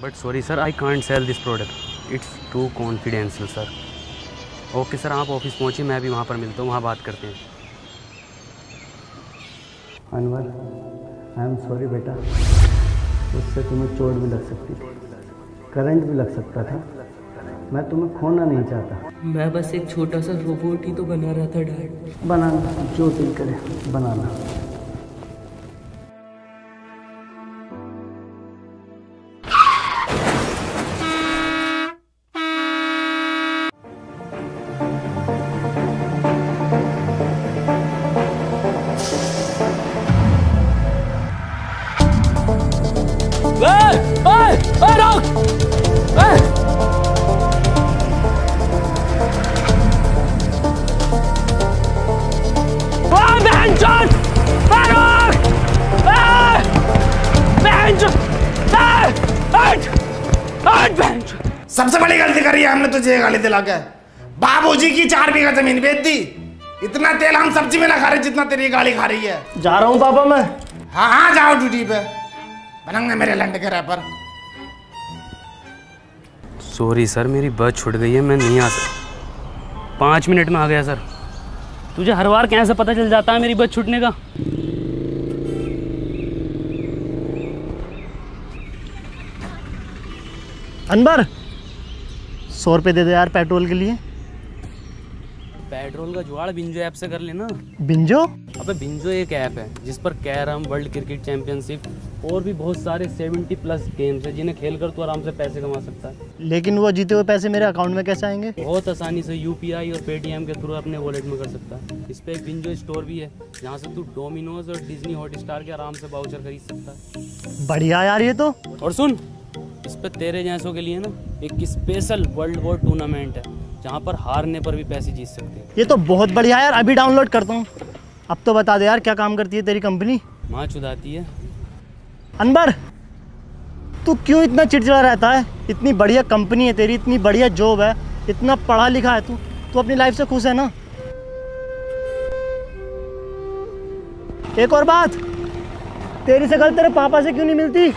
But sorry sir, I can't sell this product, it's too confidential sir. Okay sir, आप office पहुँचिए, मैं भी वहाँ पर मिलता हूँ, वहाँ बात करते हैं। अनवर, आई एम सॉरी बेटा, उससे तुम्हें चोट भी लग सकती थी, करंट भी लग सकता था। मैं तुम्हें खोना नहीं चाहता। मैं बस एक छोटा सा रोबोट ही तो बना रहा था डैड। बनाना, जो दिल करे बनाना। सबसे बड़ी गलती करी है हमने तुझे गाली दिला के। बाबूजी की 4 बीघा जमीन बेच दी। इतना तेल हम सब्जी में ना खा रहे जितना तेरी गाली खा रही है। जा रहा हूँ पापा मैं। हाँ हाँ जाओ ड्यूटी पे, बनंगे मेरे लंड के रैपर। सॉरी सर, मेरी बस छूट गई है, मैं नहीं आ सकता। 5 मिनट में आ गया सर। तुझे हर बार कैसे पता चल जाता है मेरी बस छूटने का? अनवर 100 रुपये दे दे यार पेट्रोल के लिए। पेट्रोल का जुगाड़ बिंजो ऐप से कर लेना। बिंजो? अबे बिंजो एक ऐप है जिस पर कैरम, वर्ल्ड क्रिकेट चैंपियनशिप और भी बहुत सारे 70+ गेम्स हैं जिन्हें खेलकर तू आराम से पैसे कमा सकता है। लेकिन वो जीते हुए पैसे मेरे अकाउंट में कैसे आएंगे? बहुत आसानी से UPI और पेटीएम के थ्रू अपने वॉलेट में कर सकता है। इस पे एक बिंजो स्टोर भी है जहाँ से तू डोमिनोज और डिज्नी हॉटस्टार के आराम से वाउचर खरीद सकता है। बढ़िया यार ये तो। और सुन, इस पे तेरे जैसों के लिए ना एक स्पेशल वर्ल्ड वॉर टूर्नामेंट है जहाँ पर हारने पर भी पैसे जीत सकते हैं। ये तो बहुत बढ़िया यार, अभी डाउनलोड करता हूँ। अब तो बता दे यार क्या काम करती है तेरी कंपनी? माँ चुदाती है। अनवर तू क्यों इतना चिड़चिड़ा रहता है? इतनी बढ़िया कंपनी है तेरी, इतनी बढ़िया जॉब है, इतना पढ़ा लिखा है तू अपनी लाइफ से खुश है ना? एक और बात, तेरी शक्ल तेरे पापा से क्यों नहीं मिलती?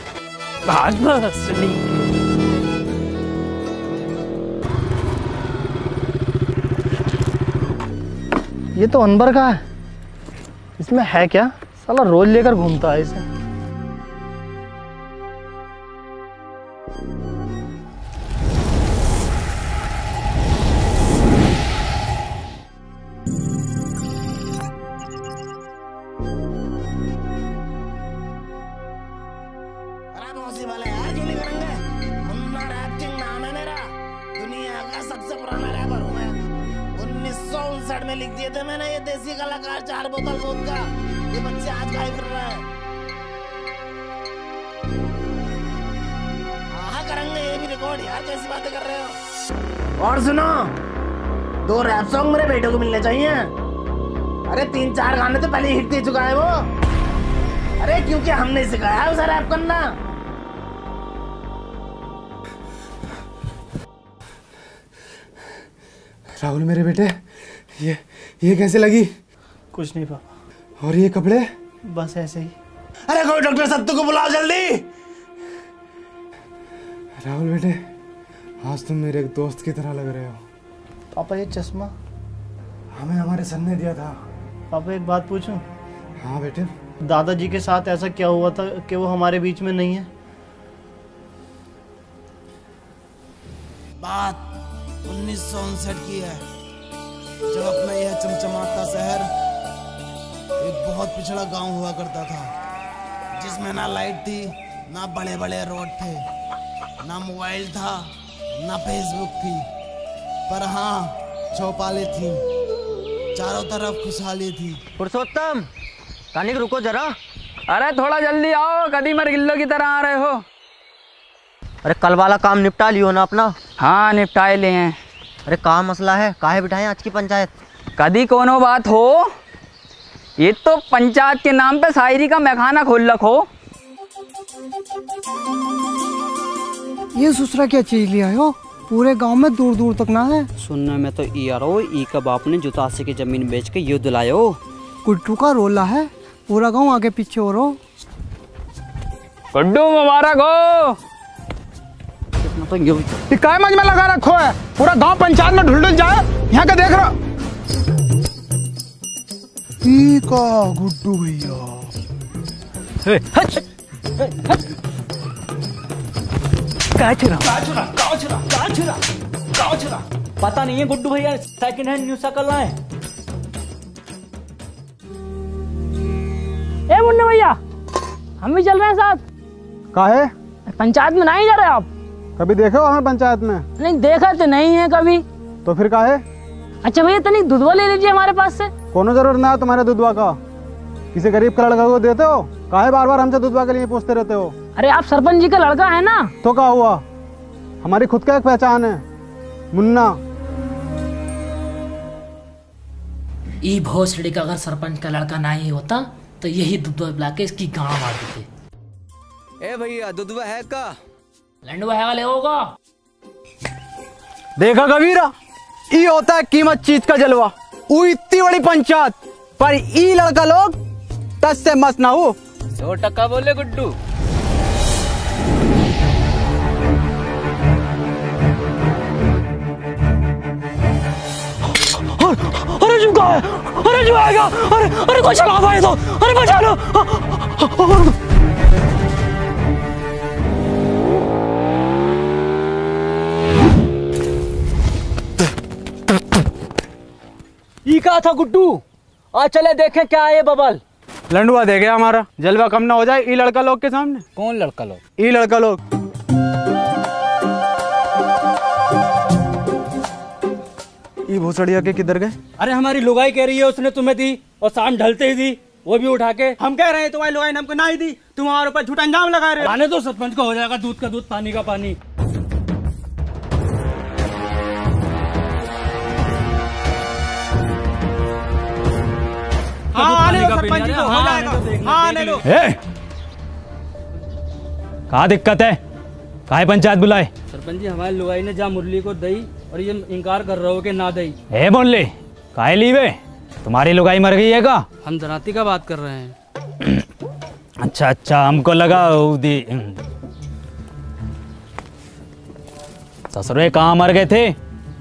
ये तो अनवर का है, इसमें है क्या? साला रोज लेकर घूमता है इसे। यार क्यों नहीं करेंगे? मुन्ना रैपिंग नाम है मेरा, दुनिया का सबसे पुराना रैपर हूँ मैं। 1959 में लिख दिए थे मैंने ये देसी कलाकार 4 बोतल वोदका। ये बच्चे आज गाय फिर रहे हैं। हाँ करेंगे ये भी रिकॉर्ड। यार कैसी बातें कर रहे हो? और सुनो, 2 रैप सॉन्ग मेरे बेटे को मिलने चाहिए। अरे 3-4 गाने तो पहले हिट दे चुका है वो। अरे क्योंकि हमने सिखाया है उसे रैप करना। राहुल मेरे बेटे, ये कैसे लगी? कुछ नहीं पापा। और ये कपड़े? बस ऐसे ही। अरे कोई डॉक्टर सत्तू को बुलाओ जल्दी। राहुल बेटे, आज तुम मेरे एक दोस्त की तरह लग रहे हो। पापा ये चश्मा हमें हमारे सर ने दिया था। पापा एक बात पूछूं? हाँ बेटे। दादाजी के साथ ऐसा क्या हुआ था कि वो हमारे बीच में नहीं है? बात 1959 की है, जब अपना यह चमचमाता शहर एक बहुत पिछड़ा गांव हुआ करता था, जिसमें ना लाइट थी, ना बड़े बड़े रोड थे, ना मोबाइल था, ना फेसबुक थी, पर हाँ चौपालें थी। चारों तरफ खुशहाली थी। पुरुषोत्तम, कानिक रुको जरा। अरे थोड़ा जल्दी आओ, कदी मर गिल्लो की तरह आ रहे हो। अरे कल वाला काम निपटा लियो ना अपना? हाँ निपटाए ले हैं। अरे कहाँ मसला है, काहे बिठाएं आज की पंचायत? कदी कोनो बात हो, ये तो पंचायत के नाम पे शायरी का मैखाना खोल रखो। ये ससुरा क्या चीज लिया हो? पूरे गांव में दूर दूर तक ना है। सुनने में तो ई का बाप ने जुतासी की जमीन बेच के युद्ध लायो। कुट्टू का रोला है, पूरा गांव आगे पीछे हो रहा। गुड्डू मुबारक हो। ये काय मंच में लगा रखो है, पूरा गांव पंचायत में ढुल जाए, यहाँ का देख रहा। का गुड्डू भैया पता नहीं है गुड्डू भैया सेकंड हैंड न्यू साइकिल लाए। ए मुन्ना भैया, हम भी चल रहे हैं साथ। काहे? पंचायत में नहीं जा रहे आप? कभी देखे हो हमें पंचायत में? नहीं देखा तो नहीं है कभी। तो फिर काहे? अच्छा भैया तनिक दूधवा ले लीजिए हमारे पास से। कोनो जरूर ना है तुम्हारे दूधवा का, किसी गरीब का लड़का को देते हो, काहे बार बार हमसे दूधवा के लिए पूछते रहते हो? अरे आप सरपंच जी का लड़का है ना। तो क्या हुआ, हमारी खुद का एक पहचान है, मुन्ना। ई भोसड़ी का अगर सरपंच का लड़का नहीं होता तो यही दुधवा पिला के इसकी गाँव मार देते। ए भैया दुधवा है का? लंडवा है वाले होगा। देखा कबीरा, ई होता है कीमत चीज का जलवा। वो इतनी बड़ी पंचायत पर ई लड़का लोग 10 से मस्त ना हो। 100% बोले गुड्डू। अरे जो कहा है, अरे जो आएगा, अरे कोई चला पाए तो, अरे बचा लो। ई कहा था गुड्डू, आज चले देखें क्या है ये बबल। लंडुआ दे गया हमारा, जलवा कम ना हो जाए ई लड़का लोग के सामने। कौन लड़का लोग? ई लड़का लोग। ई भोसड़िया के किधर गए? अरे हमारी लुगाई कह रही है उसने तुम्हें दी, और शाम ढलते ही दी, वो भी उठा के। हम कह रहे हैं तुम्हारी लुगाई ने हमको नहीं दी, तुम हमारे ऊपर झूठा इल्जाम लगा रहे हो। आने दो, सरपंच को हो जाएगा दूध का दूध पानी का पानी। कहाँ दिक्कत है, काहे पंचायत बुलाए? सरपंच जी हमारी लुगाई ने जहाँ मुरली को दई और ये इनकार कर रहे हो कि ना दई। ए बोले काहे लीवे, तुम्हारी लुगाई मर गई है का? हम जनाती का बात कर रहे हैं। अच्छा, हमको लगा ससुरे कहाँ मर गए थे,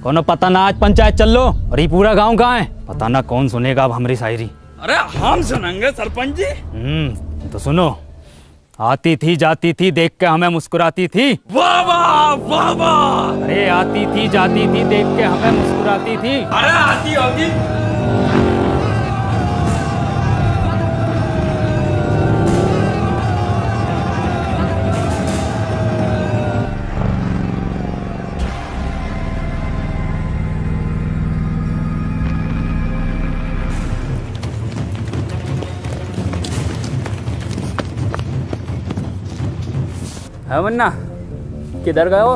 कोनो पता ना। आज पंचायत चल लो, और ये पूरा गांव कहाँ है पता ना, कौन सुनेगा अब हमारी शायरी। अरे हम सुनेंगे सरपंच जी। तो सुनो, आती थी जाती थी देख के हमें मुस्कुराती थी। वाह वाह वाह वाह। अरे आती थी जाती थी देख के हमें मुस्कुराती थी। अरे आती होगी। है मुन्ना, किधर गए हो?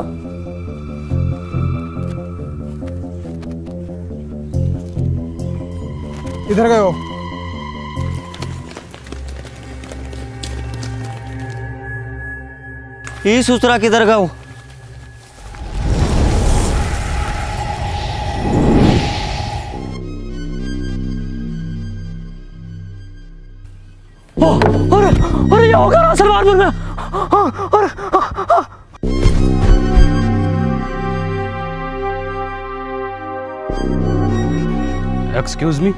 इधर गए हो? ये सुसरा किधर गया? अरे ये होगा ना सलवारपुर में। एक्सक्यूज मी,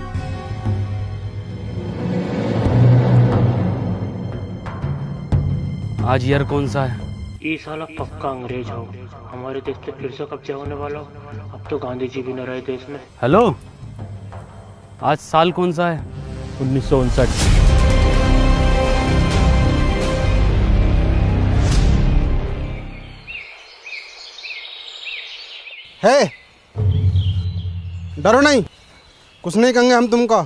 आज ईयर कौन सा है? ये साला पक्का अंग्रेज हो, हमारे देश पे फिर से कब्जा होने वाला हो। अब तो गांधी जी भी न रहे देश में। हेलो, आज साल कौन सा है? 1959। है, डरो नहीं, कुछ नहीं कहेंगे हम तुमको।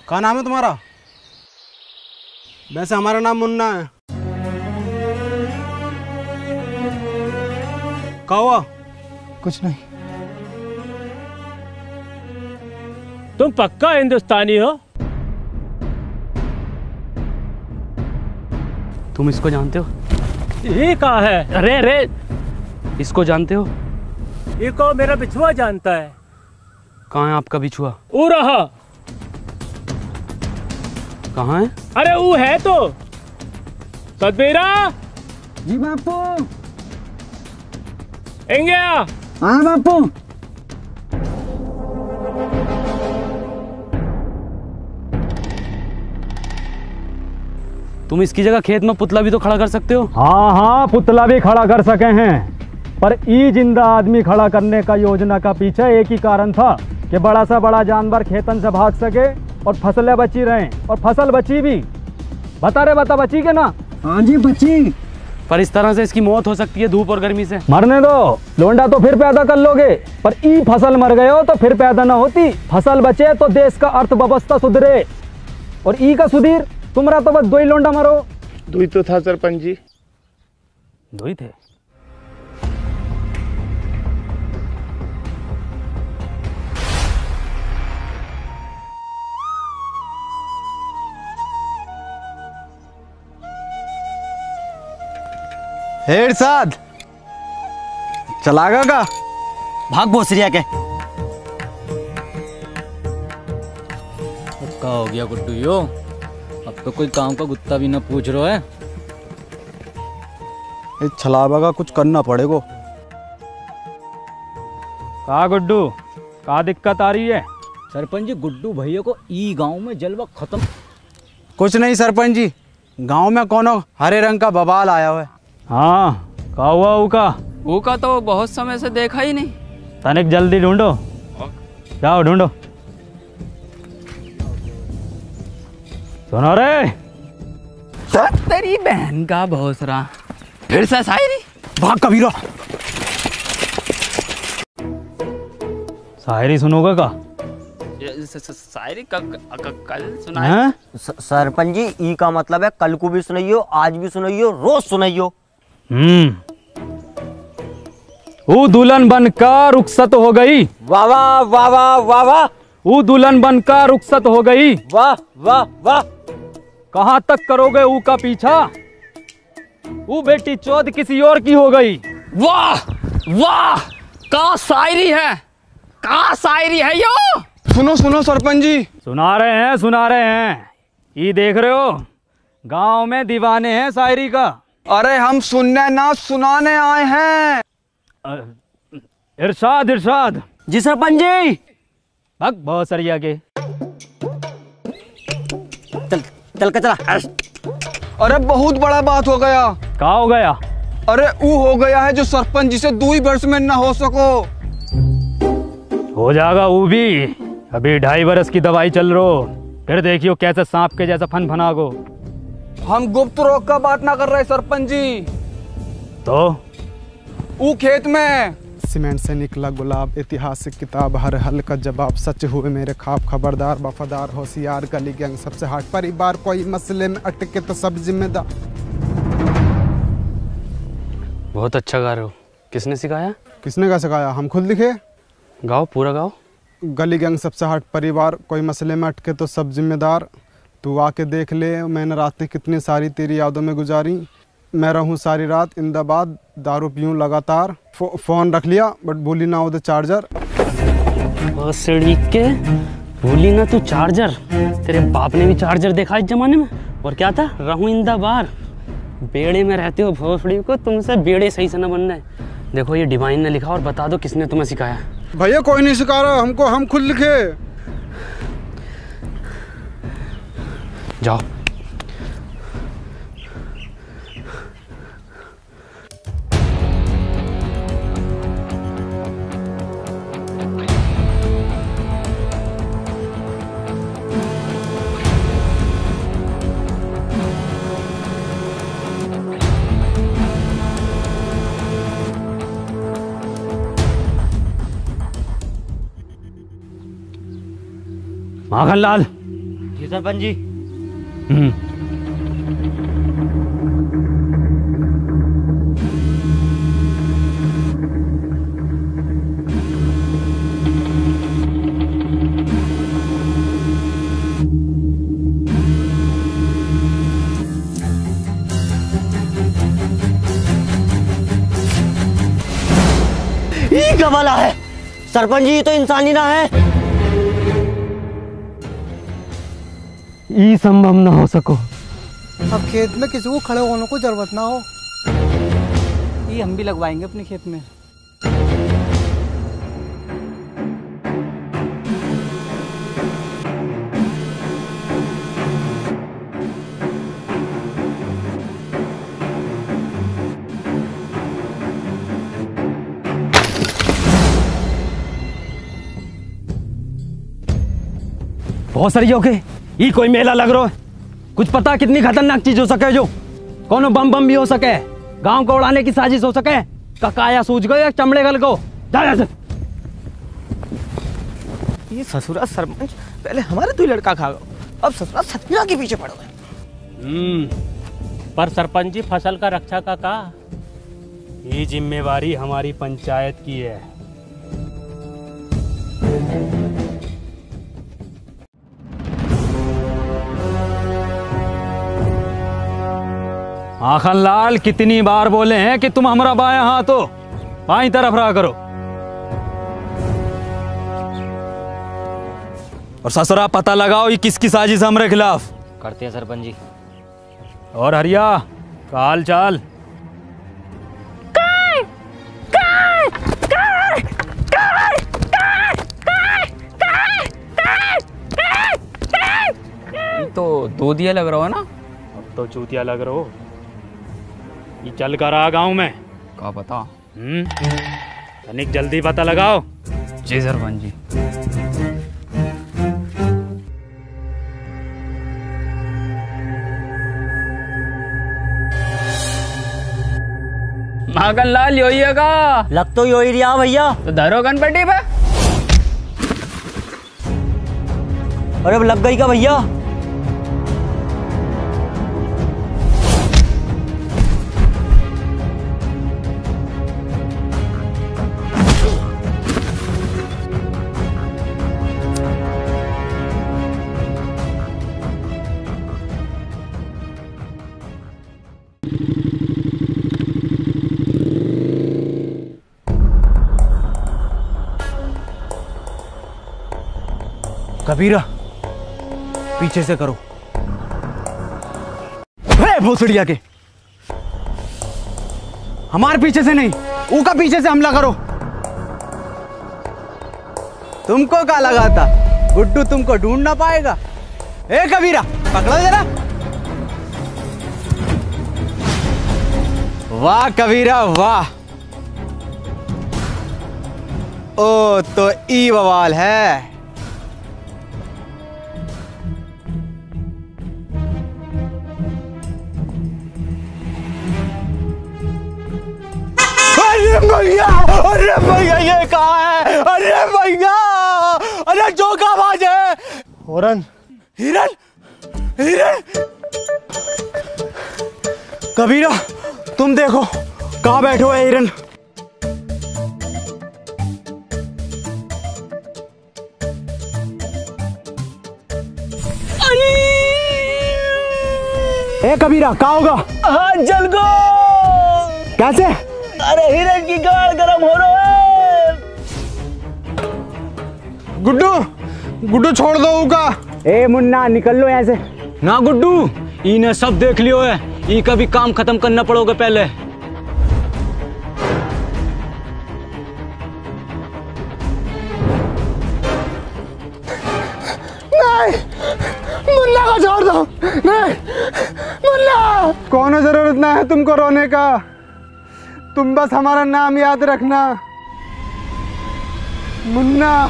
क्या नाम है तुम्हारा? वैसे हमारा नाम मुन्ना है। क्या हुआ? कुछ नहीं। तुम पक्का हिंदुस्तानी हो? तुम इसको जानते हो? ये कहाँ है? अरे इसको जानते हो? ये को मेरा बिछुआ जानता है। कहाँ है आपका बिछुआ? वो रहा। कहाँ है? अरे वो है तो सतबीरा। जी बापू। इंगे हाँ बापू। तुम इसकी जगह खेत में पुतला भी तो खड़ा कर सकते हो। हाँ हाँ, पुतला भी खड़ा कर सके हैं, पर ई जिंदा आदमी खड़ा करने का योजना का पीछे एक ही कारण था कि बड़ा सा बड़ा जानवर खेतन से भाग सके और फसलें बची रहें, और फसल बची भी। बता बची के ना? हाँ जी बची। पर इस तरह से इसकी मौत हो सकती है धूप और गर्मी से। मरने दो, लोंडा तो फिर पैदा कर लोगे, पर ई फसल मर गए हो तो फिर पैदा ना होती। फसल बचे तो देश का अर्थव्यवस्था सुधरे, और ई का सुधीर तुम्हारा तो बस दो ही लोंडा मरो। दुई तो था सरपंच जी। दो ही थे। इरशाद चलागा का भाग भोसरिया के। क्या हो गया गुड्डू यो? अब तो कोई काम का गुत्ता भी ना पूछ रहा है। इस छलावा का कुछ करना पड़ेगा। का गुड्डू, का दिक्कत आ रही है? सरपंच जी, गुड्डू भैया को ई गांव में जलवा खत्म। कुछ नहीं सरपंच जी, गांव में कोनो हरे रंग का बवाल आया हुआ है। हाँ, का हुआ ऊका तो बहुत समय से देखा ही नहीं। तनिक जल्दी ढूंढो, जाओ ढूंढो। सुनो रे, तेरी बहन का भोसरा फिर से शायरी। भाग कबीरा। शायरी सुनोगा का? शायरी कल सुनाए। सरपंच जी, ई का मतलब है कल को भी सुनाइयो, आज भी सुनाइयो, रोज सुनाइयो। वो दुल्हन बनकर रुखसत हो गई। वाह वाह वाह वाह वाह वाह। वो दुल्हन बनकर रुखसत हो गई। वाह वाह वाह। कहाँ तक करोगे ऊ का पीछा? वो बेटी चौथ किसी और की हो गई। वाह वाह, का शायरी है, का शायरी है यो। सुनो सुनो सरपंच जी। सुना रहे हैं। ये देख रहे हो, गांव में दीवाने हैं शायरी का। अरे हम सुनने ना सुनाने आए हैं। इरशाद। जी सरपंच जी। भग बहुत सरिया के। चल के चला। अरे बहुत बड़ा बात हो गया। क्या हो गया? अरे वो हो गया है जो सरपंच जी से 2 वर्ष में न हो सको। हो जाएगा वो भी। अभी 2.5 वर्ष की दवाई चल रही, फिर देखियो कैसे सांप के जैसा फनागो। हम गुप्त रोग का बात ना कर रहे सरपंच जी। तो वो खेत में सीमेंट से निकला गुलाब, ऐतिहासिक किताब, हर हल का जवाब, सच हुए मेरे ख्वाब, खबरदार वफादार होशियार, गली गैंग सबसे हट, परिवार कोई मसले में अटके तो सब जिम्मेदार। बहुत अच्छा गा रहे हो। किसने सिखाया? किसने का सिखाया? हम खुद लिखे। गाओ, पूरा गाओ। गली गैंग सबसे हट, परिवार कोई मसले में अटके तो सब जिम्मेदार, तू आके देख ले मैंने रातें कितनी सारी तेरी यादों में गुजारी, मैं रहूं सारी रात इंदाबाद, दारू पीऊं लगातार, फोन रख लिया बट भूली ना उधर चार्जर। के भूली ना तू चार्जर। तेरे बाप ने भी चार्जर देखा इस जमाने में। और क्या था? रहूं इंदाबाद। बेड़े में रहते हो भोसड़ी को, तुमसे बेड़े सही से न बनना है। देखो ये डिवाइन ने लिखा, और बता दो किसने तुम्हें सिखाया। भैया कोई नहीं सिखा रहा हमको, हम खुद लिखे। जाओ। माखनलाल। जी सरपंच जी। ये क्या वाला है? सरपंच जी तो इंसान ही ना है। ये संभव ना हो सको। अब खेत में किसी को खड़े होने को जरूरत ना हो। ये हम भी लगवाएंगे अपने खेत में। बहुत सही हो गए। ये कोई मेला लग रहा है। कुछ पता कितनी खतरनाक चीज हो सके, जो कोनो बम भी हो सके, गांव को उड़ाने की साजिश हो सके। काया सूझ गए चमड़े गल को। जा से। ये ससुरा सरपंच पहले हमारे तो लड़का खा गए, अब ससुरा सतमीरा के पीछे पड़ गए। पर सरपंच जी फसल का रक्षा का ये जिम्मेवारी हमारी पंचायत की है। आखन लाल कितनी बार बोले हैं कि तुम हमारा बायां हाथ हो, बाईं तरफ रहा करो। और ससुरा पता लगाओ ये किसकी साजिश हमारे खिलाफ। करते हैं सरपंच जी। और हरिया का हाल चाल? तो दूधिया लग रहा हो ना। अब तो चूतिया लग रहा हो। ये चल कर आ गाँव में क्या पता। तनिक जल्दी पता लगाओ। जी सरपंच जी। माखन लाल यो ही है का? लग तो यो ही रहा भैया। तो धरो गणपति पे। अरे अब लग गई का भैया? कबीरा पीछे से करो। भोसड़िया के हमारे पीछे से नहीं, ऊका पीछे से हमला करो। तुमको क्या लगा था गुड्डू तुमको ढूंढ ना पाएगा? ए कबीरा पकड़ो जरा। वाह कबीरा वाह। ओ तो ई बवाल है। अरे भैया ये कहाँ है? अरे भैया, अरे जो का आवाज है। हिरन हिरन हिरन। कबीरा तुम देखो कहाँ बैठे हो हिरन। ए कबीरा कहाँ होगा? हाँ जल गो। कैसे? अरे हिरन की गाड़ गरम हो रहा है। गुड्डू गुड्डू छोड़ दो उका। ए मुन्ना निकल लो यहाँ से। ना गुड्डू इन्हें सब देख लियो है, ये का भी काम खत्म करना पड़ोगे पहले। नहीं मुन्ना को छोड़ दो। नहीं मुन्ना। कोनो जरूरत ना है तुमको रोने का, तुम बस हमारा नाम याद रखना मुन्ना।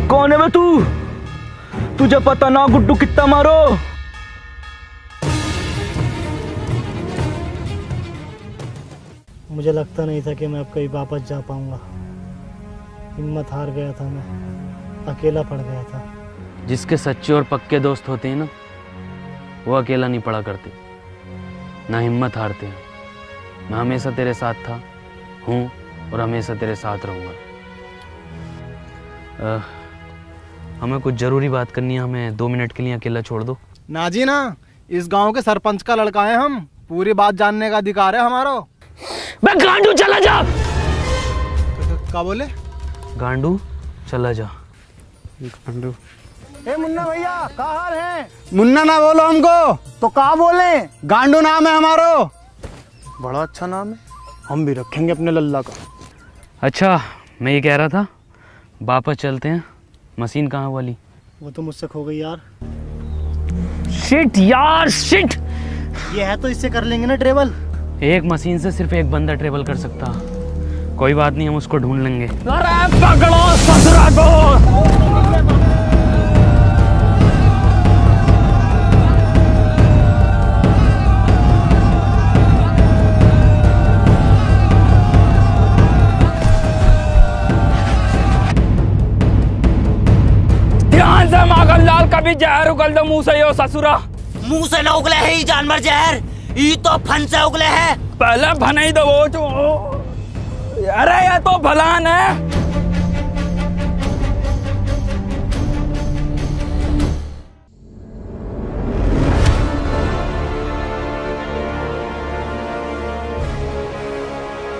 कौन है मैं? तुझे पता ना गुड्डू कितना मारो। मुझे लगता नहीं था कि मैं अब कहीं वापस जा पाऊंगा। हिम्मत हार गया था, मैं अकेला पड़ गया था। जिसके सच्चे और पक्के दोस्त होते हैं ना, वो अकेला नहीं पड़ा करते, ना हिम्मत हारते हैं। मैं हमेशा तेरे साथ था, हूँ और हमेशा तेरे साथ रहूँगा। हमें कुछ जरूरी बात करनी है, हमें 2 मिनट के लिए अकेला छोड़ दो। ना जी ना, इस गांव के सरपंच का लड़का है हम, पूरी बात जानने का अधिकार है हमारा। बे गांडू चला जा। क्या बोले? गांडू चला जा। गांडू। ए मुन्ना भैया, क्या हाल है? मुन्ना ना बोलो हमको, तो क्या बोले? गांडू नाम है हमारो। बड़ा अच्छा नाम है, हम भी रखेंगे अपने लल्ला का। अच्छा, मैं ये कह रहा था, वापस चलते हैं। मशीन कहाँ वाली? वो तो मुझसे खो गई यार। शिट यार शिट। ये है तो इससे कर लेंगे ना ट्रेवल। एक मशीन से सिर्फ एक बंदा ट्रेवल कर सकता। कोई बात नहीं, हम उसको ढूंढ लेंगे। अरे पकड़ो ससुरा को। ध्यान से माखन लाल, कभी जहर उगल दो मुंह से यो ससुरा। मुंह से न उगले है ये जानवर जहर, ये तो फन से उगले है। पहले भनाई दो वो जो। अरे ये तो भलान है।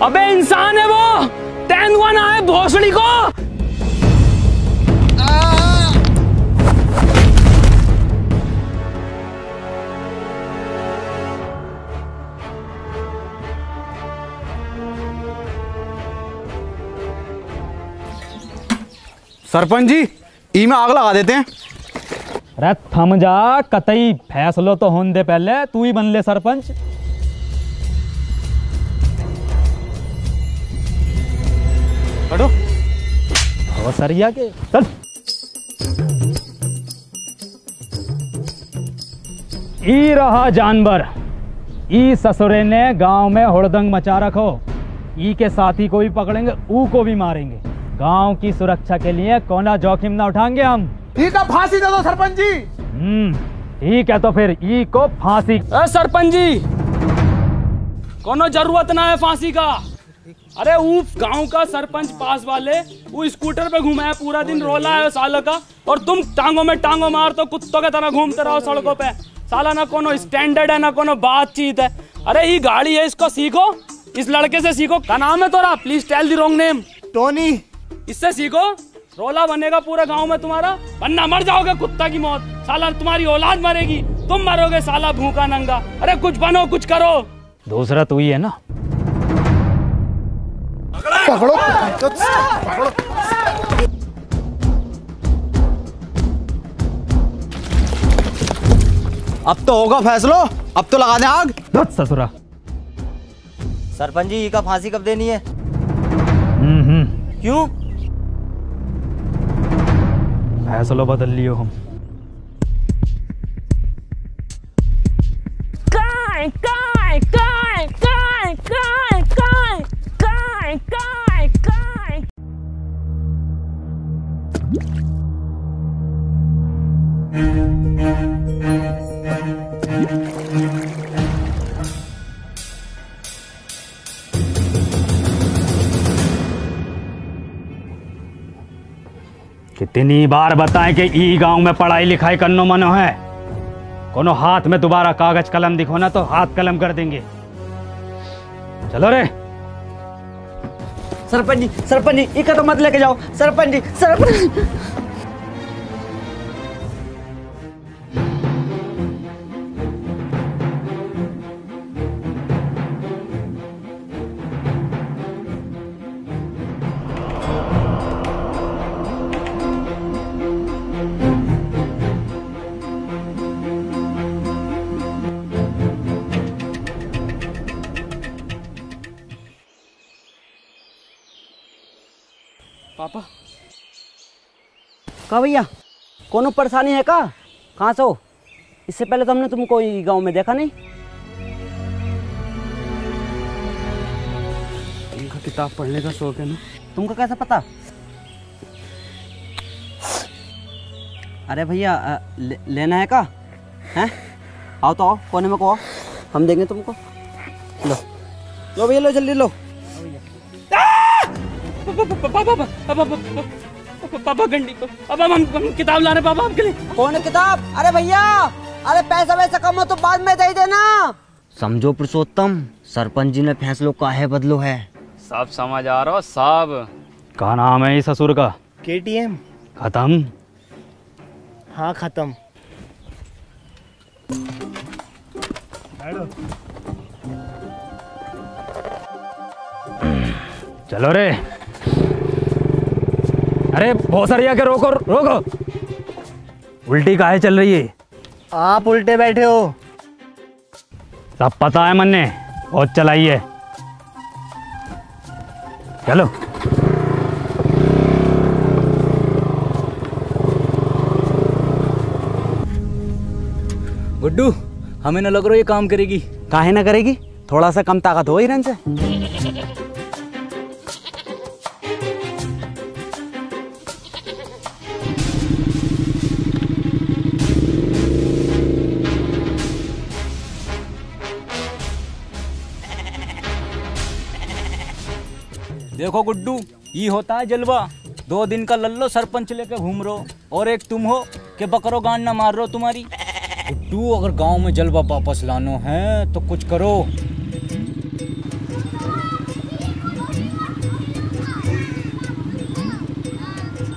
अबे इंसान है वो, तेंदुआ ना है भोसड़ी को। सरपंच जी, ई में आग लगा देते हैं। अरे थम जा, कतई फैसलो तो होने दे, पहले तू ही बन ले सरपंच। हटो। और सरिया के चल। ई रहा जानवर, ई ससुरे ने गांव में हुड़दंग मचा रखो। ई के साथी को भी पकड़ेंगे, ऊ को भी मारेंगे। गांव की सुरक्षा के लिए कोना जोखिम ना उठाएंगे हम। ठीक है, फांसी दे दो सरपंच जी। ठीक है, तो फिर ई को फांसी। सरपंच जी, कोनो जरूरत ना है फांसी का। अरे वो गांव का सरपंच पास वाले वो स्कूटर पे घूमा है, पूरा दिन रोला है साल का, और तुम टांगों में टांगों मार तो कुत्तों के तरह घूमते रहो सड़कों पे। साला ना कोनो स्टैंडर्ड है ना कोनो बातचीत है। अरे ये गाड़ी है, इसको सीखो, इस लड़के से सीखो। क्या नाम है तोरा? Please tell the wrong name. Tony. इससे सीखो, रोला बनेगा पूरे गांव में तुम्हारा, वरना मर जाओगे कुत्ता की मौत। साला तुम्हारी औलाद मरेगी, तुम मरोगे साला भूखा नंगा। अरे कुछ बनो, कुछ करो। दूसरा तू ही है ना। पकड़ो, पकड़ो। अब तो होगा फैसलो, अब तो लगा दे आग। ससुरा। सरपंच जी का फांसी कब देनी है? क्यों? फैसला बदल लियो हम। काय काय काय काय काय काय काय काय काय। कितनी बार बताएं कि ई गांव में पढ़ाई लिखाई करनो मनो है। कोनो हाथ में दोबारा कागज कलम दिखो ना तो हाथ कलम कर देंगे। चलो रे। सरपंच जी, इका तो मत लेके जाओ। सरपंच जी, सरपंच। पापा। का भैया, कोनो परेशानी है का? कहाँ से हो? इससे पहले तो हमने तुमको गांव में देखा नहीं। तुमको किताब पढ़ने का शौक है ना? तुमको कैसा पता? अरे भैया, लेना है का? हैं? आओ तो आओ, कोने में को आओ, हम देंगे तुमको। लो भैया, लो जल्दी लो। पापा गंडी पापा हम किताब ला रहे पापा आपके लिए। कौन है किताब? अरे भैया, अरे पैसा वैसा कम हो तो बाद में दे देना। समझो पुरुषोत्तम, सरपंच जी ने फैसलों काहे बदलो है। सब समझ आ रहा सब। क्या नाम है इस ससुर का? KTM। खत्म? हाँ खत्म। चलो रे। अरे भोसरिया के रोको रोको, उल्टी काहे चल रही है? आप उल्टे बैठे हो। सब पता है मन्ने, बहुत चलाई है। चलो। गुड्डू, हमें न लग रहा ये काम करेगी। काहे ना करेगी, थोड़ा सा कम ताकत हो हिरन से। देखो गुड्डू, ये होता है जलवा। 2 दिन का लल्लो सरपंच लेके घूम रो, और एक तुम हो कि बकरो गान ना मार रो तुम्हारी। गुड्डू, अगर गांव में जलवा वापस लानो है तो कुछ करो।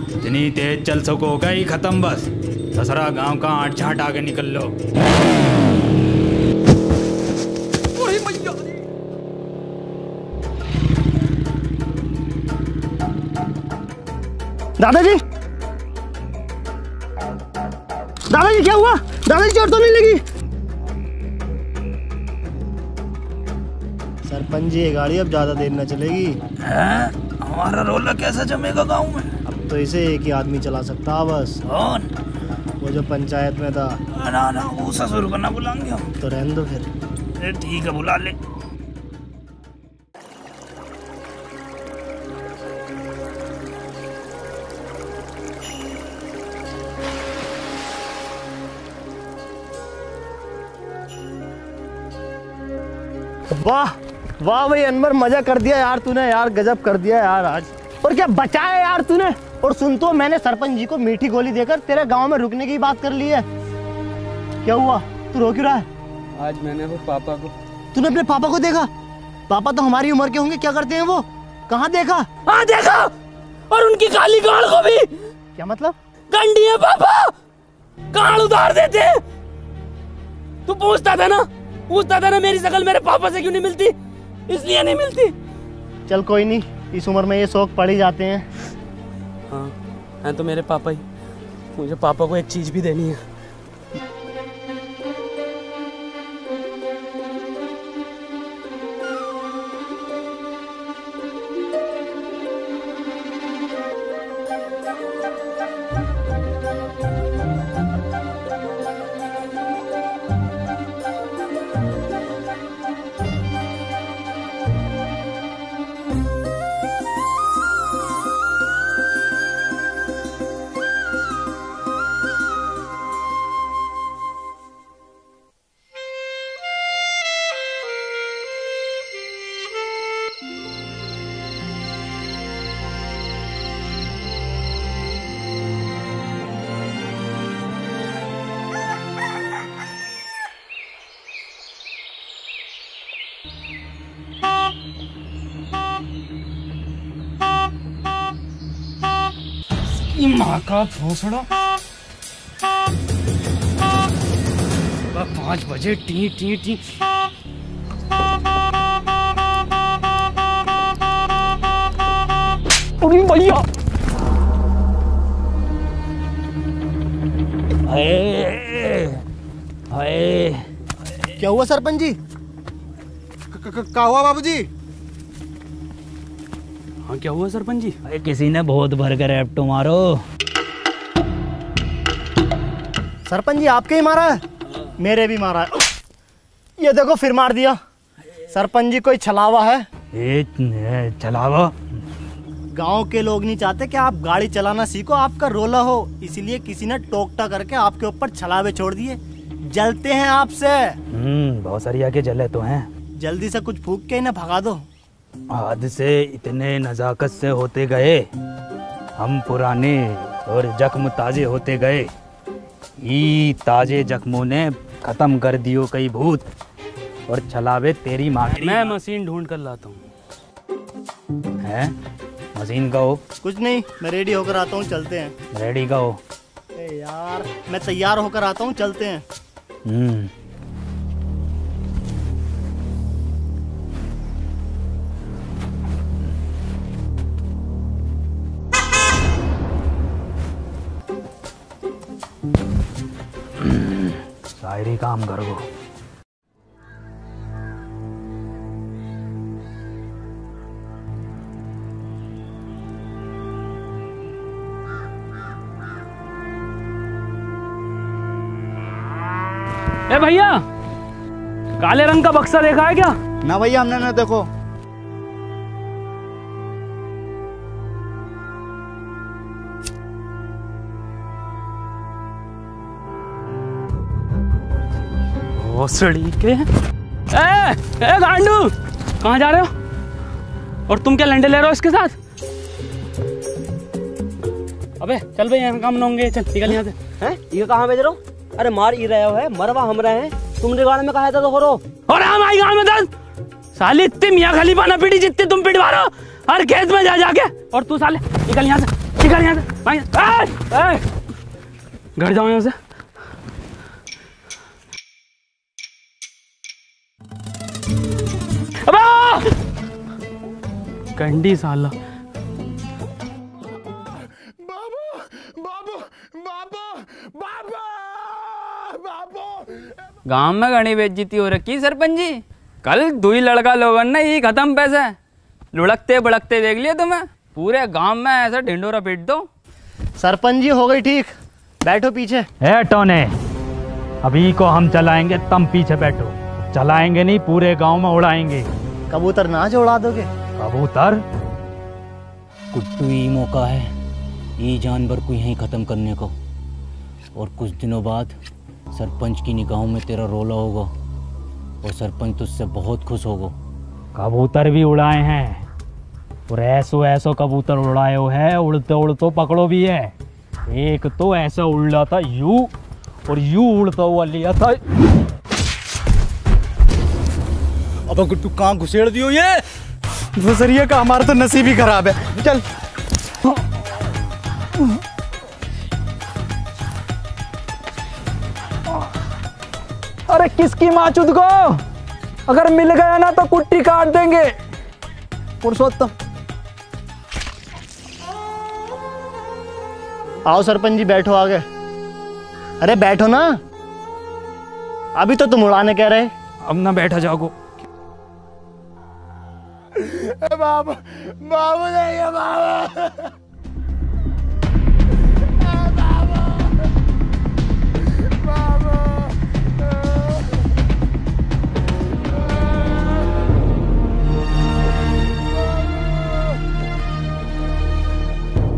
जितनी तेज चल सको गई खत्म बस। ससरा गांव का आठ झाट आगे निकल लो। दादाजी, दादाजी क्या हुआ? दादाजी चोट तो नहीं लगी? सरपंच जी, ये गाड़ी अब ज्यादा देर न चलेगी। हमारा रोला कैसा जमेगा गांव में? अब तो इसे एक ही आदमी चला सकता बस। कौन? वो जो पंचायत में था। ना ना, वो ससुर को ना बुलाएंगे हम। तो रहने दो फिर। ठीक है, बुला ले। वाह वाह भाई अनवर, मजा कर दिया यार तूने, यार गजब कर दिया यार आज। और क्या बचाया यार तूने। और सुन तो, मैंने सरपंच जी को मीठी गोली देकर तेरे गांव में रुकने की बात कर ली है। क्या हुआ, तू रो क्यों रहा है? आज मैंने वो पापा को। तूने अपने पापा को देखा? पापा तो हमारी उम्र के होंगे, क्या करते हैं वो? कहाँ देखा? हाँ देखा, और उनकी काली गाड़ को भी। क्या मतलब? गंडी है पापा, गाड़ उतार देते हैं। तू पूछता था ना मेरी शकल मेरे पापा से क्यों नहीं मिलती? इसलिए नहीं मिलती। चल कोई नहीं, इस उम्र में ये शौक पड़ ही जाते हैं। हाँ हैं तो मेरे पापा ही। मुझे पापा को एक चीज भी देनी है। माँ का भोसड़ा। 5 बजे टी टी टी। अरे भैया, क्या हुआ सरपंच जी? क्या हुआ बाबूजी? हाँ क्या हुआ सरपंच जी? अरे किसी ने बहुत भर कर एप्टो मारो। सरपंच जी आपके ही मारा है? मेरे भी मारा है। ये देखो फिर मार दिया। सरपंच जी कोई छलावा है? छलावा? गांव के लोग नहीं चाहते कि आप गाड़ी चलाना सीखो, आपका रोला हो, इसलिए किसी ने टोकटा करके आपके ऊपर छलावे छोड़ दिए। जलते हैं आपसे। बहुत सरिया के जले तो हैं। जल्दी से कुछ फूंक के इन्हें भगा दो। हादसे इतने नजाकत से होते गए, हम पुराने और जख्म ताजे होते गए। ई ताजे जख्मों ने खत्म कर दियो कई भूत और चलावे तेरी माँ की। मैं मशीन ढूंढ कर लाता हूँ। है मशीन का हो? कुछ नहीं, मैं रेडी होकर आता हूँ, चलते हैं। रेडी का हो? यार मैं तैयार होकर आता हूँ, चलते हैं। शायरी काम कर गो। ए भैया, काले रंग का बक्सा देखा है क्या? ना भैया, हमने ना देखो। भोसड़ी के। ए गांडू, कहाँ जा रहे हो? और तुम क्या लंडे ले रहे हो इसके साथ? अबे चल भाई, यहाँ काम न होंगे, चल निकल यहाँ से। हैं? ये कहाँ भेज रहे हो? अरे मार ही रहे हो है, मरवा हम रहे हैं। तुमने गाड़ में कहा था तो करो। और हम आई गाँव में दस साली इतनी मियाँ खलीफा ना पीटी जितनी तुम पिटवा रहे हो हर खेत में जा जाके। और तू साले निकल यहाँ से, निकल यहाँ से। घर जाओ यहाँ से। कंडी साला। गांव में घनी बेइज्जती हो रखी सरपंच जी। कल दुई लड़का लोगों ने ये खत्म पैसे लुढ़कते बड़कते देख लिया तुम्हें। पूरे गांव में ऐसा ढिंडोरा पीट दो। सरपंच जी हो गई ठीक, बैठो पीछे। ए टोने, अभी को हम चलाएंगे, तुम पीछे बैठो। चलाएंगे नहीं, पूरे गांव में उड़ाएंगे। कबूतर नाच उड़ा दोगे? कबूतर? कुट्टू ही मौका है ये जानवर को यहीं ख़त्म करने को। और कुछ दिनों बाद सरपंच की निगाहों में तेरा रोला होगा और सरपंच तुझसे बहुत खुश होगा। कबूतर भी उड़ाए हैं और ऐसो कबूतर उड़ाए हो है, उड़ते उड़ते पकड़ो भी है। एक तो ऐसा उड़ रहा था यू, और यू उड़ता हुआ लिया था। अब गुट्टू कहाँ घुसेड़ दियो ये? घुसरिया का हमारा तो नसीब ही खराब है। चल अरे किसकी माचुद को, अगर मिल गया ना तो कुट्टी काट देंगे। पुरुषोत्तम आओ सरपंच जी, बैठो आगे। अरे बैठो ना, अभी तो तुम उड़ाने कह रहे। अब ना बैठा जाओ। बाबू बाबू नहीं है बाबू।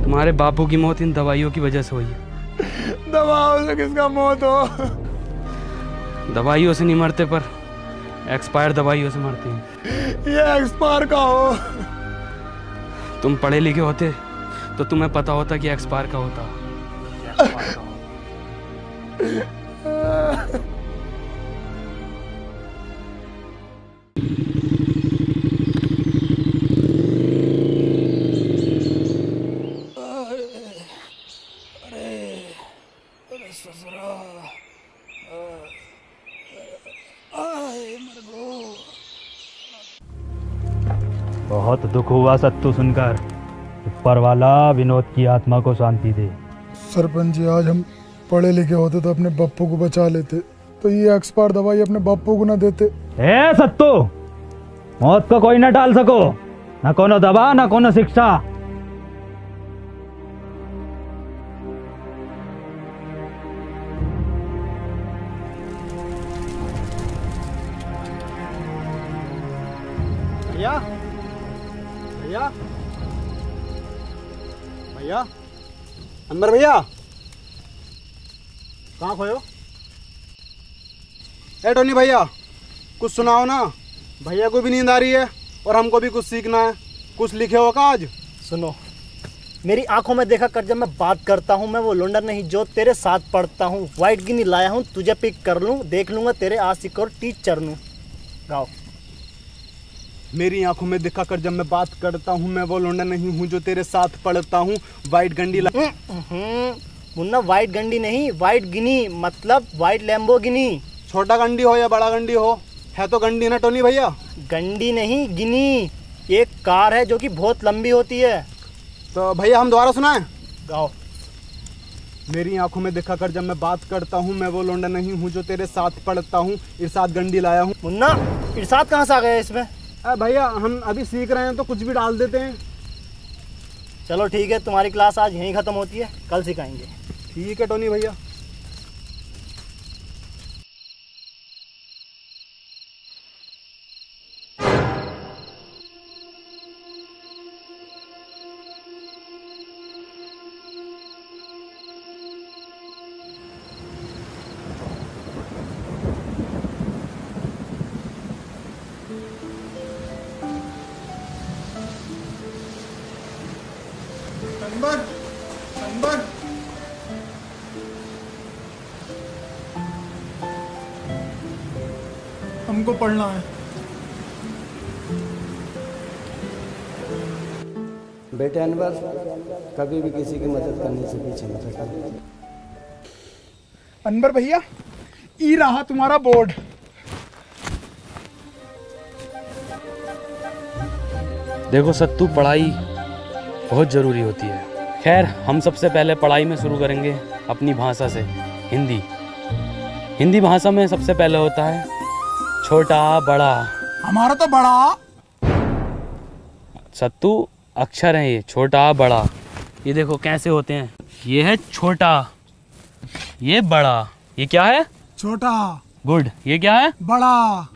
तुम्हारे बापू की मौत इन दवाइयों की वजह से हुई है। दवाओं से किसका मौत हो? दवाइयों से नहीं मरते, पर एक्सपायर दवाइयों से मरते हैं। ये एक्सपायर का हो? तुम पढ़े लिखे होते तो तुम्हें पता होता कि एक्सपायर का होता। बहुत दुख हुआ सत्तू सुनकर। ऊपर वाला विनोद की आत्मा को शांति दे। सरपंच जी, आज हम पढ़े लिखे होते तो अपने बापू को बचा लेते, तो ये एक्सपायर दवाई अपने बापू को ना देते। ए सत्तू, मौत को कोई ना टाल सको, ना कोनो दवा ना कोनो शिक्षा। भैया भैया भैया, अनवर भैया, कहाँ खोयो? ए टोनी भैया, कुछ सुनाओ ना। भैया को भी नींद आ रही है और हमको भी कुछ सीखना है। कुछ लिखे हो का आज? सुनो, मेरी आंखों में देखा कर, जब मैं बात करता हूँ मैं वो लुंडर नहीं जो तेरे साथ पढ़ता हूँ। वाइट गिनी लाया हूँ तुझे पिक कर लूँ, देख लूँगा तेरे आशिक और टीचर नू। गाओ। मेरी आंखों में देखा कर, जब मैं बात करता हूँ मैं वो लौंडा नहीं हूँ जो तेरे साथ पढ़ता हूँ। वाइट गंडी मुन्ना, वाइट गंडी नहीं, वाइट गिनी, मतलब वाइट लैम्बोर्गिनी। छोटा गंडी हो या बड़ा गंडी हो, है तो गंडी ना टोनी भैया। गंडी नहीं, गिनी एक कार है जो कि बहुत लंबी होती है। तो भैया हम दोबारा सुनाएं? गाओ। मेरी आंखों में देखा कर, जब मैं बात करता हूँ मैं वो लौंडा नहीं हूँ जो तेरे साथ पढ़ता हूँ। इरशाद गंडी लाया हूँ। मुन्ना, इरशाद कहाँ से आ गया इसमें? भैया हम अभी सीख रहे हैं तो कुछ भी डाल देते हैं। चलो ठीक है, तुम्हारी क्लास आज यहीं ख़त्म होती है, कल सिखाएंगे। ठीक है टोनी भैया। नंबर हमको पढ़ना है। बेटे अनवर, कभी भी किसी की मदद करने से पीछे मत हटना। अनवर भैया, ई रहा तुम्हारा बोर्ड। देखो सत्तू, पढ़ाई बहुत ज़रूरी होती है। खैर, हम सबसे पहले पढ़ाई में शुरू करेंगे अपनी भाषा से, हिंदी। हिंदी भाषा में सबसे पहले होता है छोटा बड़ा। हमारा तो बड़ा। सत्तू अक्षर है ये, छोटा बड़ा। ये देखो कैसे होते हैं। ये है छोटा, ये बड़ा। ये क्या है? छोटा। गुड। ये क्या है? बड़ा।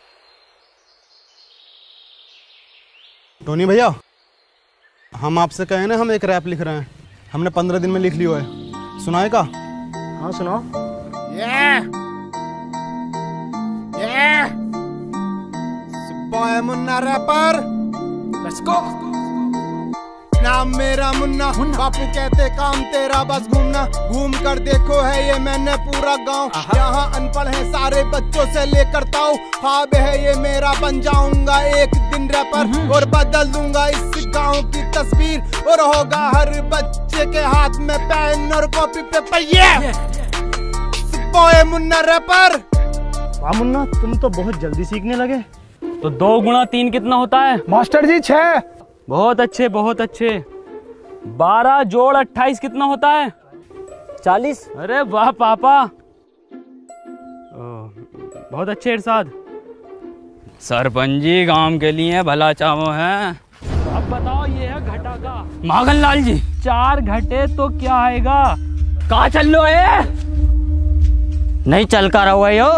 टोनी भैया, हम आपसे कहे ना, हम एक रैप लिख रहे हैं, हमने 15 दिन में लिख लिया है। सुनाए का? हाँ सुनाओ। Boy Munna rapper, let's go. नाम मेरा मुन्ना, बापू कहते काम तेरा बस घूमना। घूम कर देखो है ये मैंने पूरा गांव, यहाँ अनपढ़ है सारे बच्चों से लेकर ताऊ। ख्वाब है ये मेरा, बन जाऊंगा एक दिन रैपर और बदल दूंगा इस गांव की तस्वीर। और होगा हर बच्चे के हाथ में पेन और कॉपी पेपर। ये बॉय मुन्ना रैपर। वाह मुन्ना, तुम तो बहुत जल्दी सीखने लगे। तो 2 गुणा 3 कितना होता है? मास्टर जी 6। बहुत अच्छे, बहुत अच्छे। 12 जोड़ 28 कितना होता है? 40। अरे वाह पापा, बहुत अच्छे इरशाद। सरपंच जी गांव के लिए भला चाहो है। अब बताओ, ये है घटा का। माखन लाल जी, 4 घटे तो क्या आएगा? कहाँ चल लो है? नहीं चल कर रहो है यो।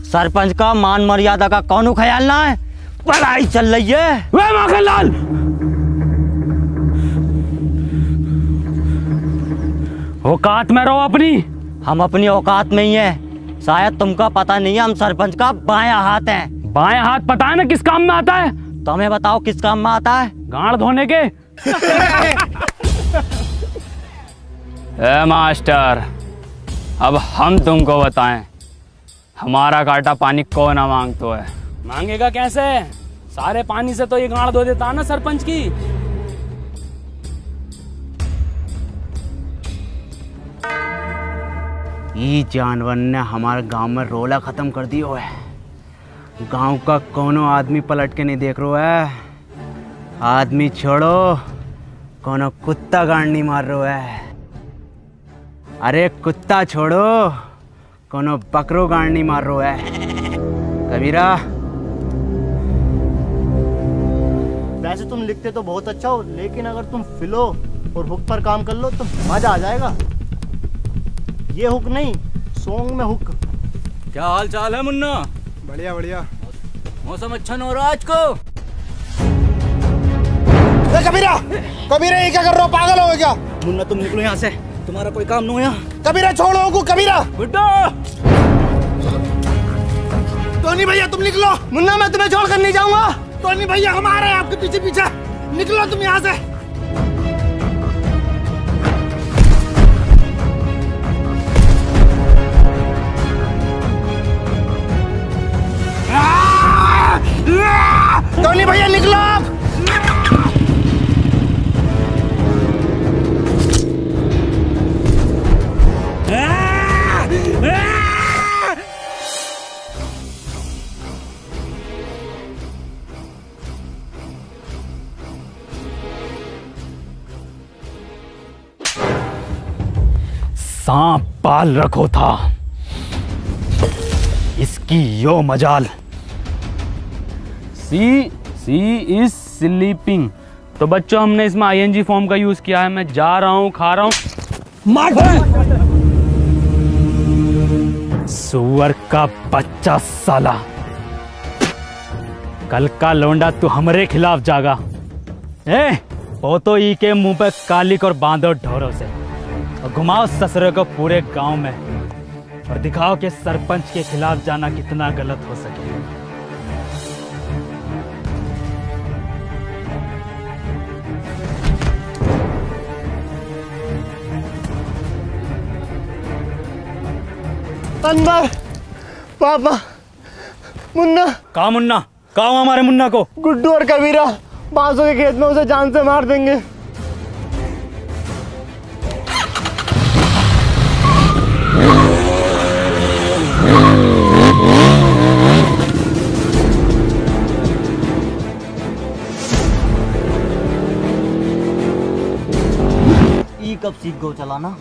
सरपंच का मान मर्यादा का कौन ख्याल ना है? पढ़ाई चल रही है। वे माखन लाल, औकात में रहो अपनी। हम अपनी औकात में ही है। शायद तुमका पता नहीं है, हम सरपंच का बायां हाथ हैं। बायां हाथ पता है ना किस काम में आता है? तुम्हें बताओ किस काम में आता है? गांड धोने के। ए मास्टर, अब हम तुमको बताएं, हमारा काटा पानी कौन ना मांगतो है? मांगेगा कैसे? सारे पानी से तो ये गांड धो देता ना सरपंच की। ये जानवर ने हमारे गांव में रोला खत्म कर दियो है। गांव का कोनो आदमी पलट के नहीं देख रहा है। आदमी छोड़ो, कोनो कुत्ता गांड नहीं मार रहा है। अरे कुत्ता छोड़ो, कोनो बकरो गांड नहीं मार रहा है। कबीरा, वैसे तुम लिखते तो बहुत अच्छा हो, लेकिन अगर तुम फिलो और हुक पर काम कर लो तो मजा आ जाएगा। ये हुक नहीं, सॉन्ग में हुक। क्या हाल चाल है मुन्ना? बढ़िया बढ़िया। मौसम अच्छा न हो रहा आज को। कबीरा, कबीरा ये क्या कर रहे हो? पागल हो क्या? मुन्ना तुम निकलो यहाँ से, तुम्हारा कोई काम नहीं हो यहाँ। कबीरा छोड़ो उनको। कबीरा, टोनी भैया तुम निकलो। मुन्ना मैं तुम्हें छोड़कर नहीं जाऊंगा। टोनी भैया हम आ रहे हैं आपके पीछे पीछे। निकलो तुम यहाँ से। सांप पाल रखो था, इसकी यो मजाल। सी इज स्लीपिंग। तो बच्चों हमने इसमें ING फॉर्म का यूज किया है। मैं जा रहा हूँ, खा रहा हूँ। सुअर का बच्चा साला, कल का लौंडा तू हमारे खिलाफ जागा। वो तो ई के मुंह पे कालिक और बांधो ढोरों से और घुमाओ ससुरे को पूरे गांव में और दिखाओ कि सरपंच के खिलाफ जाना कितना गलत हो सके। अनवर, पापा, मुन्ना। कहा मुन्ना? कहा हमारे मुन्ना को? गुड्डू और कबीरा बांसों के खेत में उसे जान से मार देंगे। ई कब सीख गो चलाना?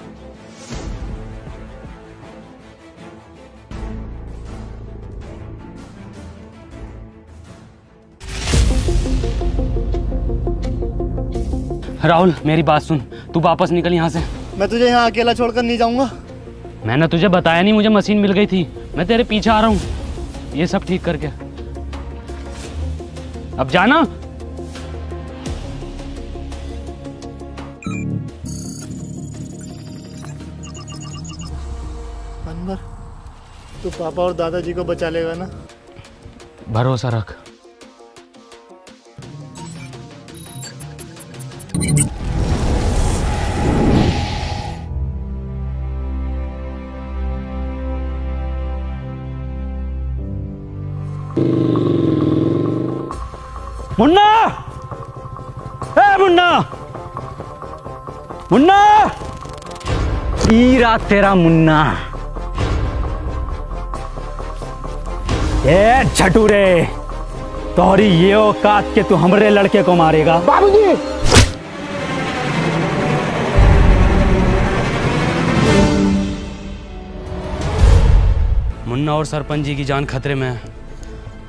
राहुल मेरी बात सुन, तू वापस निकल यहाँ से। मैं तुझे यहाँ अकेला छोड़कर नहीं जाऊंगा। मैंने तुझे बताया नहीं, मुझे मशीन मिल गई थी। मैं तेरे पीछे आ रहा हूँ ये सब ठीक करके। अब जाना। अनवर, तू पापा और दादाजी को बचा लेगा ना? भरोसा रख। मुन्ना, मुन्ना, मुन्ना, ईरा तेरा मुन्ना। ए झटूरे, तोहरी ये औकात के तू हमरे लड़के को मारेगा? बाबूजी। मुन्ना और सरपंच जी की जान खतरे में है,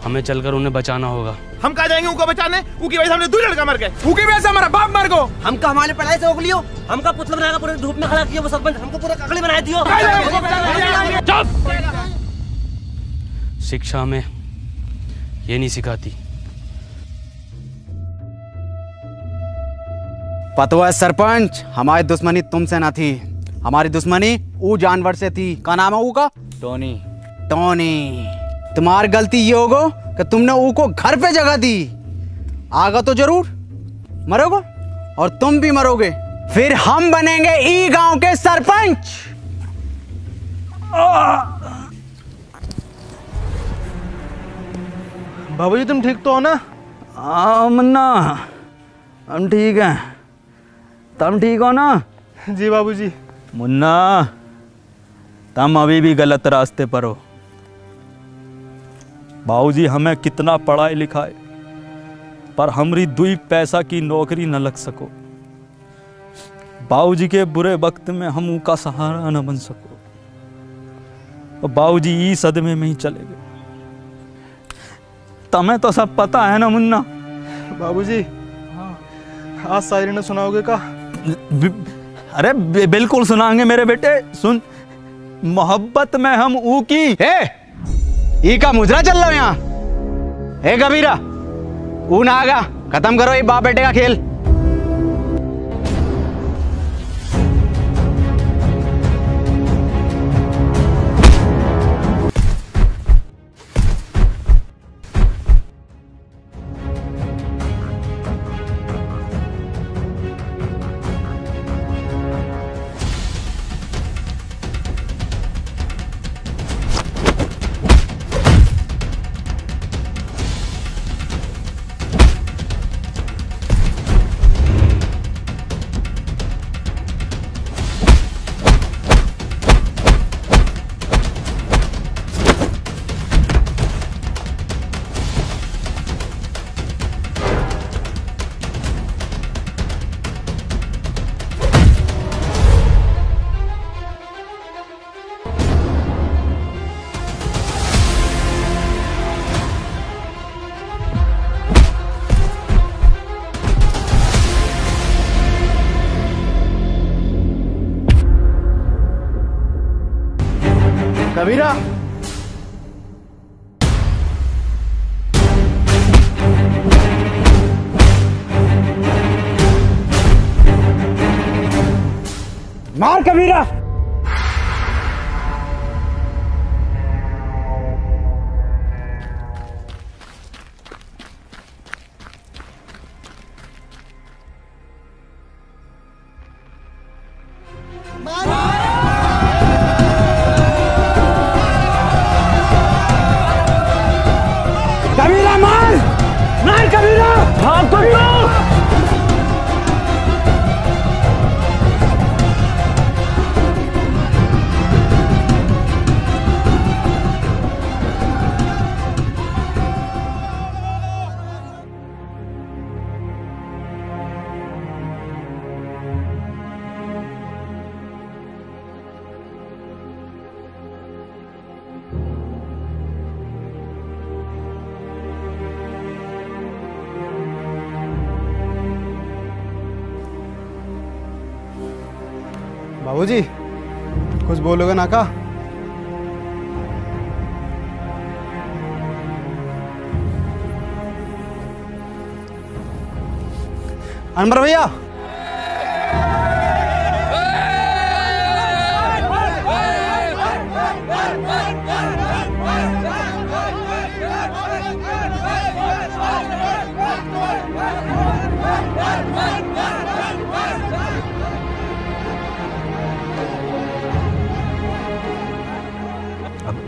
हमें चलकर उन्हें बचाना होगा। हम कहा जाएंगे उनको बचाने? उनकी वजह से हमने 2 लड़का मर गए। उनकी वजह से हमारा बाप मर गो। हमका हमारे पढ़ाई से रोक लियो, हमका पुतला बनाकर पूरे धूप में खड़ा किया, वो सरपंच हमको पूरा ककड़ी बना दियो। चुप! शिक्षा में ये नहीं सिखाती। पता है सरपंच, हमारी दुश्मनी तुमसे ना थी, हमारी दुश्मनी वो जानवर से थी। क्या नाम है वो का? टोनी। टोनी। तुम्हारी गलती ये होगो कि तुमने वो को घर पे जगह दी। आगा तो जरूर मरोगे और तुम भी मरोगे, फिर हम बनेंगे ई गांव के सरपंच। बाबूजी तुम ठीक तो हो ना? हाँ मुन्ना, हम ठीक हैं। तुम ठीक हो ना? जी बाबूजी। मुन्ना, तुम अभी भी गलत रास्ते पर हो। बाबूजी हमें कितना पढ़ाई लिखाए पर हमारी 2 पैसा की नौकरी न लग सको। बाबूजी के बुरे वक्त में हम उनका सहारा न बन सको। और बाबूजी ई सदमे में ही चले गए। तुम्हें तो सब पता है ना मुन्ना? बाबूजी आज शायरी ने सुनाओगे का? अरे बिल्कुल सुनाएंगे मेरे बेटे। सुन, मोहब्बत में हम ऊ की ई का मुजरा चल रहा है यहाँ। हे कबीरा, ऊ ना आगा, खत्म करो ये बाप बेटे का खेल। कबीरा, मार कबीरा। कबीरा मार, मार कबीरा, भाग कबीरा। बाबूजी, कुछ बोलोगे ना का? अनवर भैया,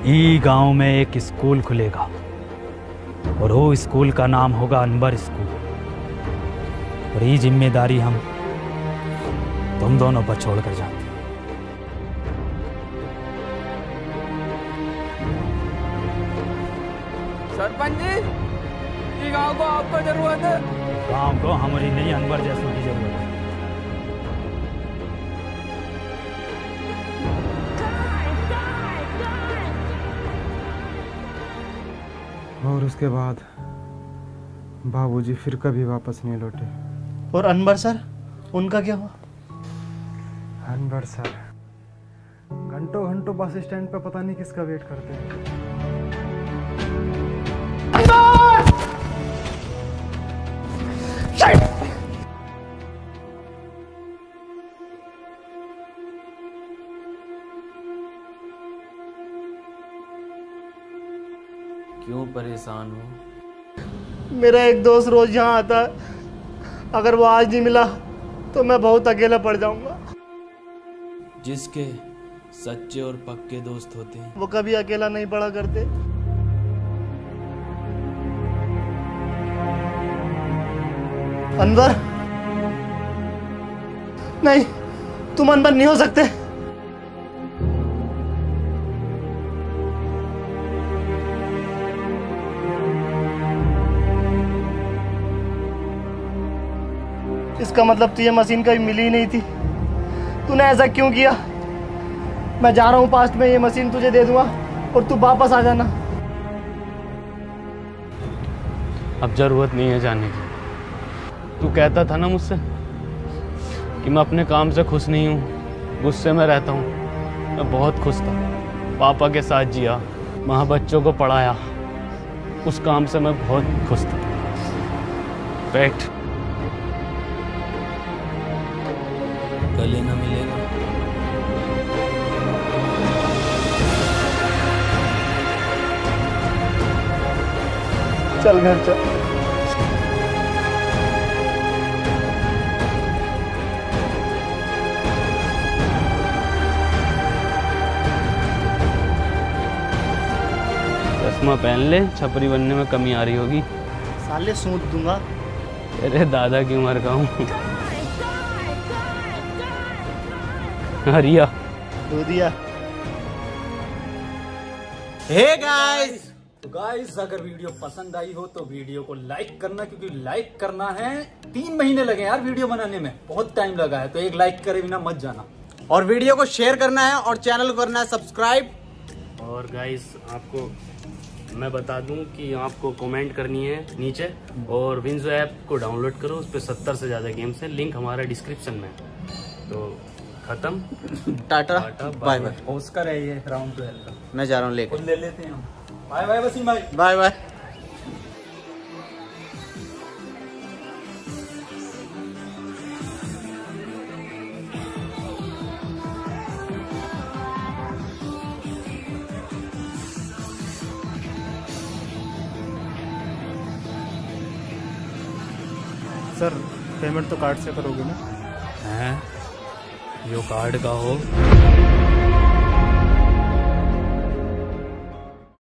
ई गांव में एक स्कूल खुलेगा और वो स्कूल का नाम होगा अनवर स्कूल। और ये जिम्मेदारी हम तुम दोनों पर छोड़ कर जाते हैं। सरपंच जी, ये गांव को आपको जरूरत है। गांव को हमारी नहीं, अनवर जैसों की जरूरत है। और उसके बाद बाबूजी फिर कभी वापस नहीं लौटे। और अनवर सर, उनका क्या हुआ? अनवर सर घंटों घंटों बस स्टैंड पे पता नहीं किसका वेट करते हैं। क्यों परेशान हो? मेरा एक दोस्त रोज यहाँ आता है, अगर वो आज नहीं मिला तो मैं बहुत अकेला पड़ जाऊंगा। जिसके सच्चे और पक्के दोस्त होते हैं वो कभी अकेला नहीं पड़ा करते। अनवर, नहीं, तुम अनवर नहीं हो सकते। इसका मतलब तुझे मशीन कभी मिली ही नहीं थी। तूने ऐसा क्यों किया? मैं जा रहा हूँ पास्ट में, ये मशीन तुझे दे दूंगा और तू वापस आ जाना। अब जरूरत नहीं है जाने की। तू कहता था ना मुझसे कि मैं अपने काम से खुश नहीं हूँ, गुस्से में रहता हूँ। मैं बहुत खुश था, पापा के साथ जिया, वहाँ बच्चों को पढ़ाया, उस काम से मैं बहुत खुश था। बैठ। गले ना मिलेगा। चल घर चल। चश्मा पहन ले, छपरी बनने में कमी आ रही होगी। साले सूंट दूंगा। तेरे दादा की उम्र का हूँ। हरिया दूधिया। हे गाइस, तो गाइस अगर वीडियो पसंद आई हो तो वीडियो को लाइक करना, क्योंकि लाइक करना है। 3 महीने लगे यार वीडियो बनाने में, बहुत टाइम लगा है, तो एक लाइक करे बिना मत जाना। और वीडियो को शेयर करना है और चैनल को करना है सब्सक्राइब। और गाइस आपको मैं बता दूं कि आपको कमेंट करनी है नीचे, और विंजो ऐप को डाउनलोड करो, उस पर 70 से ज़्यादा गेम्स हैं, लिंक हमारा डिस्क्रिप्शन में है। तो खत्म। Tata bye bye. ऑस्कर है ये राउंड टू हेल का। मैं जा रहा हूँ लेकर। ले लेते हैं हम। बाय बाय वसीम भाई। Bye bye. सर पेमेंट तो कार्ड से करोगे ना? हैं? यो कार्ड का हो